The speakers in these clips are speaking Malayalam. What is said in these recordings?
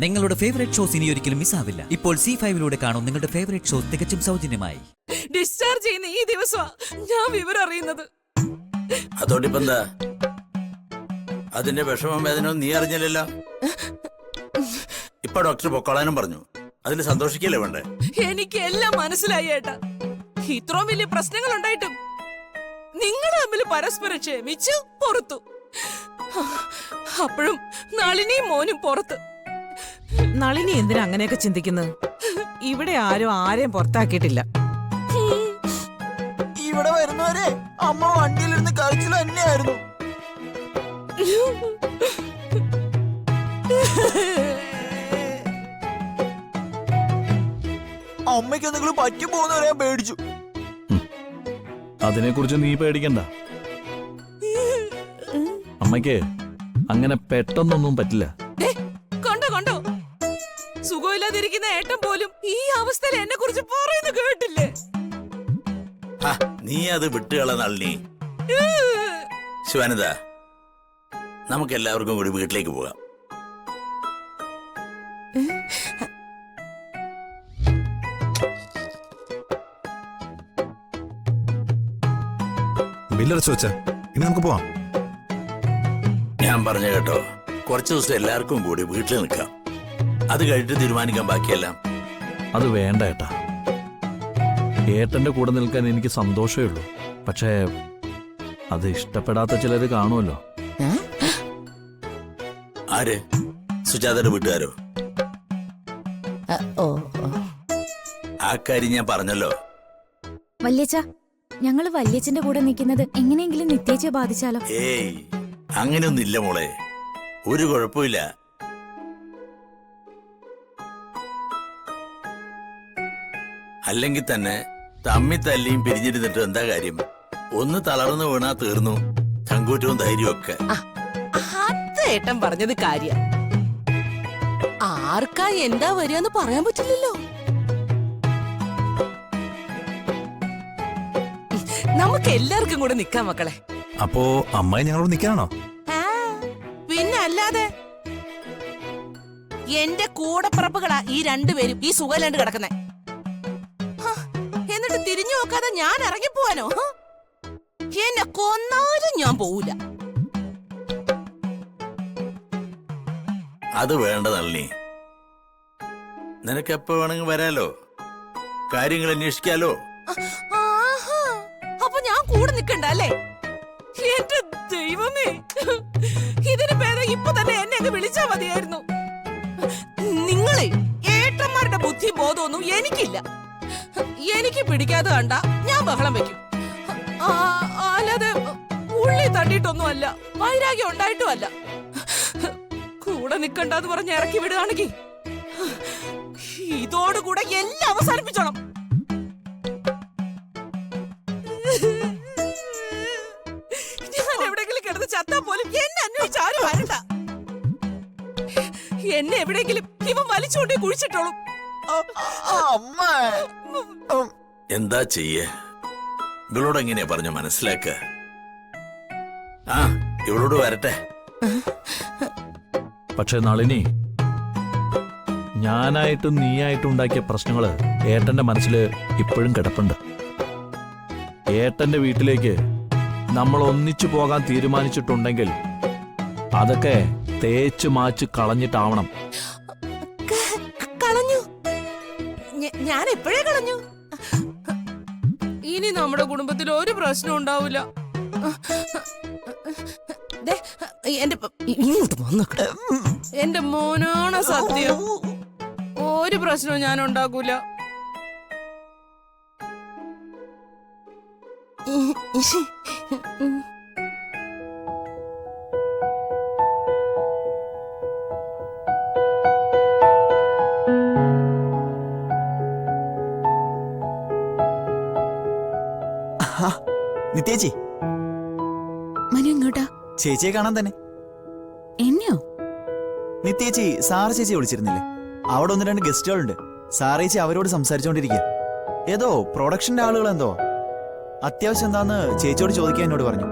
നിങ്ങളുടെ ഫേവറേറ്റ് ഷോസ് ഇനി ഒരിക്കലും മിസ്സാവില്ല. ഇപ്പോൾ C5 കാണും നിങ്ങളുടെ ഫേവറേറ്റ് ഷോസ് തികച്ചും സൗജന്യമായി. ഡിസ്ചാർജ് ചെയ്യുന്ന ഈ ദിവസമാ ഞാൻ വിവരം അറിയുന്നത്. അതോടിപ്പെന്താ അതിന്റെ വിഷമം വേദന നീ അറിഞ്ഞില്ലല്ലോ. ഇപ്പൊ ഡോക്ടർ പൊക്കോളാനും പറഞ്ഞു. അതിൽ സന്തോഷിക്കല്ലേ വേണ്ടേ? എനിക്ക് എല്ലാം മനസ്സിലായി ഏട്ടാ. ഇത്രയും വലിയ പ്രശ്നങ്ങൾ ഉണ്ടായിട്ടും നിങ്ങൾ തമ്മിൽ പരസ്പരം ക്ഷമിച്ചു പുറത്തു. അപ്പോഴും നളിനിയും മോനും പുറത്ത്. നളിനി എന്തിനാ അങ്ങനെയൊക്കെ ചിന്തിക്കുന്നത്? ഇവിടെ ആരും ആരെയും പുറത്താക്കിയിട്ടില്ല. ഇവിടെ വരുന്നവരെ അമ്മ വണ്ടിയിലിരുന്ന് കഴിച്ചിൽ തന്നെയായിരുന്നു. അമ്മയ്ക്ക് എന്തെങ്കിലും പറ്റി പോകുന്നവരെ ഞാൻ പേടിച്ചു. അതിനെ കുറിച്ച് നീ പേടിക്കണ്ട. അമ്മയ്ക്ക് അങ്ങനെ പെട്ടെന്നൊന്നും പറ്റില്ല. കണ്ടോ കണ്ടോ, സുഖമില്ലാതിരിക്കുന്ന ഏട്ടൻ പോലും ഈ അവസ്ഥയിൽ എന്നെ കുറിച്ച് പറയുന്നു കേട്ടില്ലേ? നീ അത് വിട്ടുകള നളിനി. ശിവാനന്ദ, നമുക്ക് എല്ലാവർക്കും കൂടി വീട്ടിലേക്ക് പോകാം. ബില്ലടച്ചു വെച്ച ഇനി നമുക്ക് പോവാം. ഞാൻ പറഞ്ഞു കേട്ടോ, കുറച്ചു ദിവസം എല്ലാവർക്കും കൂടി വീട്ടിൽ നിൽക്കാം. അത് കഴിഞ്ഞിട്ട് തീരുമാനിക്കാൻ ബാക്കിയെല്ലാം. അത് വേണ്ട ഏട്ടാ. ഏട്ടന്റെ കൂടെ നിൽക്കാൻ എനിക്ക് സന്തോഷമേ ഉള്ളൂ. പക്ഷേ അത് ഇഷ്ടപ്പെടാത്ത ചിലര് കാണുമല്ലോ. ആര്? സുജാതയുടെ വീട്ടുകാരോ? ആ കാര്യം ഞാൻ പറഞ്ഞല്ലോ. വല്യച്ഛ, ഞങ്ങള് വല്യച്ഛന്റെ കൂടെ നിൽക്കുന്നത് എങ്ങനെയെങ്കിലും നിത്യേച്ചയെ ബാധിച്ചാലോ? ഏയ്, അങ്ങനെയൊന്നും ഇല്ല മോളെ. ഒരു കുഴപ്പമില്ല. അല്ലെങ്കിൽ തന്നെ തമ്മി തല്ലിയും പിരിഞ്ഞിരുന്നിട്ട് എന്താ കാര്യം? ഒന്ന് തളർന്നു വീണാ തീർന്നു ചങ്കൂറ്റവും ധൈര്യവും ഒക്കെ. അത് ഏട്ടൻ പറഞ്ഞത് കാര്യ. ആർക്കാ എന്താ വരികയെന്ന് പറയാൻ പറ്റില്ലല്ലോ. നമുക്ക് എല്ലാവർക്കും കൂടെ നിക്കാം മക്കളെ. അപ്പോ അമ്മായി ഞങ്ങളോട് നിൽക്കാനാണോ? പിന്നെ അല്ലാതെ. എന്റെ കൂടപ്പിറപ്പുകളാ ഈ രണ്ടുപേരും ഈ സുഖലാണ്ട് കിടക്കുന്നേ. എന്നിട്ട് തിരിഞ്ഞു നോക്കാതെ ഞാൻ ഇറങ്ങിപ്പോവാനോ? എന്നെ കൊന്നാലും ഞാൻ പോവില്ല. അത് വേണ്ട നളിനി. നിനക്ക് എപ്പോ വേണമെങ്കിൽ വരാലോ, കാര്യങ്ങൾ അന്വേഷിക്കാലോ. അപ്പൊ ഞാൻ കൂടെ നിക്കണ്ട അല്ലേ? എന്റെ ദൈവമേ, ഇതിന് ഭേദം ഇപ്പൊ തന്നെ എന്നെ അങ്ങ് വിളിച്ചാ മതിയായിരുന്നു. നിങ്ങളെ ഏട്ടന്മാരുടെ ബുദ്ധി ബോധമൊന്നും എനിക്കില്ല. എനിക്ക് പിടിക്കാതെ കണ്ട ഞാൻ ബഹളം വെക്കും. അല്ലാതെ ഉള്ളി തട്ടിയിട്ടൊന്നും അല്ല, വൈരാഗ്യം ഉണ്ടായിട്ടും അല്ല. കൂടെ നിക്കണ്ടെന്ന് പറഞ്ഞ് ഇറക്കി വിടുകയാണെങ്കിൽ ഇതോടുകൂടെ എല്ലാം അവസാനിപ്പിച്ചോണം. ഞാൻ എവിടെയെങ്കിലും കിടന്ന് ചത്താ പോലും എന്നെ അന്വേഷിച്ച് ആരും വരണ്ട. എന്നെ എവിടെയെങ്കിലും ഇവൻ വലിച്ചുകൊണ്ടേ കുഴിച്ചിട്ടോളും. എന്താ ചെയ്യേ? ഇവളോട് എങ്ങനെയാ പറഞ്ഞ മനസ്സിലാക്ക? ഇവളോട് വരട്ടെ. പക്ഷെ നളിനി, ഞാനായിട്ടും നീയായിട്ടും ഉണ്ടാക്കിയ പ്രശ്നങ്ങള് ഏട്ടന്റെ മനസ്സിൽ ഇപ്പോഴും കിടപ്പുണ്ട്. ഏട്ടന്റെ വീട്ടിലേക്ക് നമ്മൾ ഒന്നിച്ചു പോകാൻ തീരുമാനിച്ചിട്ടുണ്ടെങ്കിൽ അതൊക്കെ തേച്ച് മാച്ച് കളഞ്ഞിട്ടാവണം. കളഞ്ഞു? ഞാൻ എപ്പോഴേ കളഞ്ഞു. ഇനി നമ്മുടെ കുടുംബത്തിൽ ഒരു പ്രശ്നം ഉണ്ടാവില്ല. ഇങ്ങോട്ട് വന്നോട്ടെ. എന്റെ മോനാണ് സത്യം. ഒരു പ്രശ്നവും ഞാൻ ഉണ്ടാക്കൂല. നിത്യേച്ചി, മനു എങ്ങോട്ടാ? ചേച്ചിയെ കാണാൻ തന്നെ. എന്നെയോ? നിത്യേച്ചി സാറ് ചേച്ചി വിളിച്ചിരുന്നില്ലേ? അവിടെ ഒന്ന് രണ്ട് ഗസ്റ്റുകളുണ്ട്. സാറേച്ചി അവരോട് സംസാരിച്ചോണ്ടിരിക്കുക. ഏതോ പ്രൊഡക്ഷന്റെ ആളുകൾ എന്തോ അത്യാവശ്യം എന്താന്ന് ചേച്ചിയോട് ചോദിക്കാൻ എന്നോട് പറഞ്ഞു.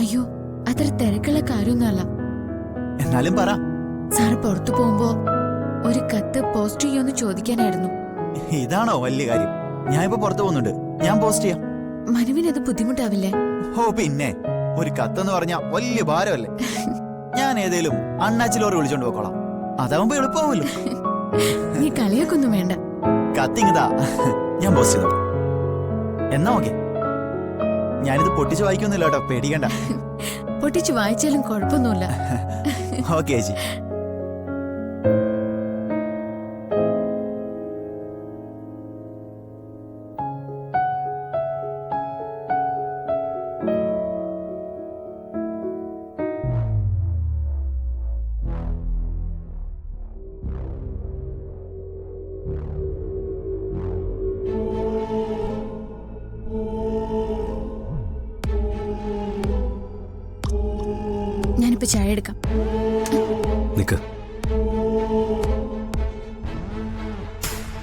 അയ്യോ, അത്ര തിരക്കുള്ള കാര്യമൊന്നുമല്ല. എന്നാലും പറ. സാറ് പുറത്തു പോകുമ്പോ ഒരു കത്ത് പോസ്റ്റ് ചെയ്യുമെന്ന് ചോദിക്കാനായിരുന്നു. ഇതാണോ വലിയ കാര്യം? ഞാൻ ഇപ്പൊ പുറത്തു പോകുന്നുണ്ട്, ഞാൻ പോസ്റ്റ് ചെയ്യാം. മനുവിനത് ബുദ്ധിമുട്ടാവില്ലേ? ഓ പിന്നെ, ഒരു കത്തെന്ന് പറഞ്ഞാ വലിയ ഭാരമല്ലേ. ഞാൻ ഏതേലും അണ്ണാച്ചി ലോറി വിളിച്ചോണ്ട് പോക്കോളാം, അതാവുമ്പോ എളുപ്പമാവുമല്ലോ. നീ കളിയാക്കൊന്നും വേണ്ട. കത്തിങ്ങതാ, ഞാൻ പോസ്റ്റ് ചെയ്തോ. എന്നാ ഓക്കെ, ഞാനിത് പൊട്ടിച്ച് വായിക്കൊന്നുമില്ല കേട്ടോ, പേടിക്കണ്ട. പൊട്ടിച്ചു വായിച്ചാലും കുഴപ്പമൊന്നുമില്ല. ഓക്കെ ചേച്ചി. ഞാനിപ്പോ ചായ എടുക്കാം. നിക്ക്.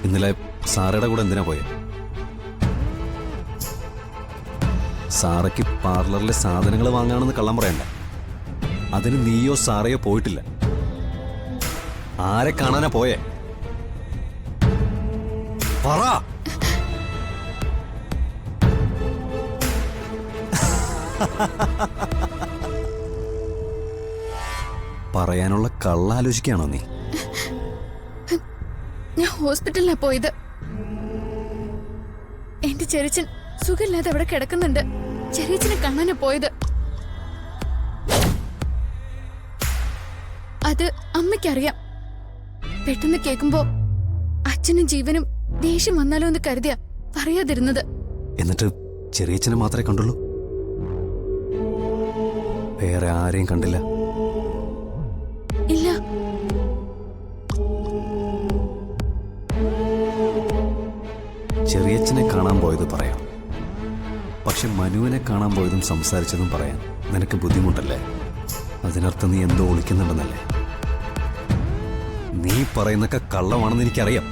ഇന്നലെ സാറയുടെ കൂടെ എന്തിനാ പോയെ? സാറയ്ക്ക് പാർലറിലെ സാധനങ്ങൾ വാങ്ങാണെന്ന് കള്ളം പറയണ്ട. അതിന് നീയോ സാറയോ പോയിട്ടില്ല. ആരെ കാണാനാ പോയേ? പറ. പറയാനുള്ള കള്ളാലോചിക്കാണോ നീ? ഞാൻ ഹോസ്പിറ്റലിലാ പോയത്. എന്റെ ചെറിയച്ഛൻ സുഖമില്ലാതെ അവിടെ കിടക്കുന്നുണ്ട്. ചെറിയച്ഛനെ കാണാനാ പോയത്. അത് അമ്മയ്ക്കറിയാം. പെട്ടെന്ന് കേൾക്കുമ്പോ അച്ഛനും ജീവനും ദേഷ്യം വന്നാലോ എന്ന് കരുതിയാ പറയാതിരുന്നത്. എന്നിട്ട് ചെറിയച്ഛനെ മാത്രമേ കണ്ടുള്ളൂ? വേറെ ആരെയും കണ്ടില്ല? ഇല്ല. ചെറിയച്ഛനെ കാണാൻ പോയത് പറയാം, പക്ഷെ മനുവിനെ കാണാൻ പോയതും സംസാരിച്ചതും പറയാൻ നിനക്ക് ബുദ്ധിമുട്ടല്ലേ? അതിനർത്ഥം നീ എന്തോ ഒളിക്കുന്നുണ്ടെന്നല്ലേ? നീ പറയുന്നൊക്കെ കള്ളമാണെന്ന് എനിക്കറിയാം.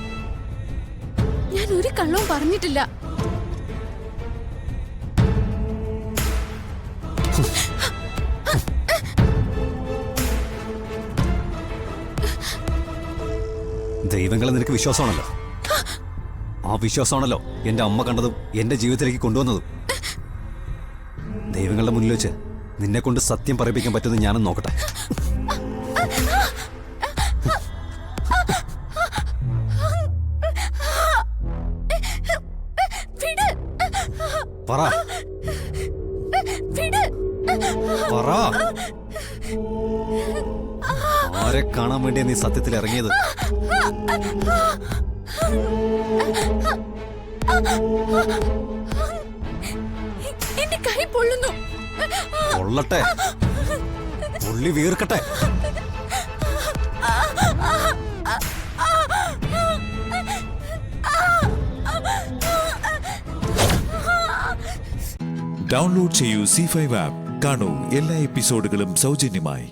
ഞാൻ ഒരു കള്ളവും പറഞ്ഞിട്ടില്ല. ദൈവങ്ങളെ നിനക്ക് വിശ്വാസമാണല്ലോ. ആ വിശ്വാസമാണല്ലോ എന്റെ അമ്മ കണ്ടതും എന്റെ ജീവിതത്തിലേക്ക് കൊണ്ടുവന്നതും. ദൈവങ്ങളുടെ മുന്നിൽ വെച്ച് നിന്നെ കൊണ്ട് സത്യം പറയിപ്പിക്കാൻ പറ്റുമെന്ന് ഞാനും നോക്കട്ടെ. പറ. പറ. ആരെ കാണാൻ വേണ്ടിയാ നീ സത്യത്തിൽ ഇറങ്ങിയത്? എന്റെ കൈ പൊള്ളുന്നു. പൊള്ളട്ടെ, പൊള്ളി വീർക്കട്ടെ. ഡൗൺലോഡ് ചെയ്യൂ C5 ആപ്പ്. കാണൂ എല്ലാ എപ്പിസോഡുകളും സൗജന്യമായി.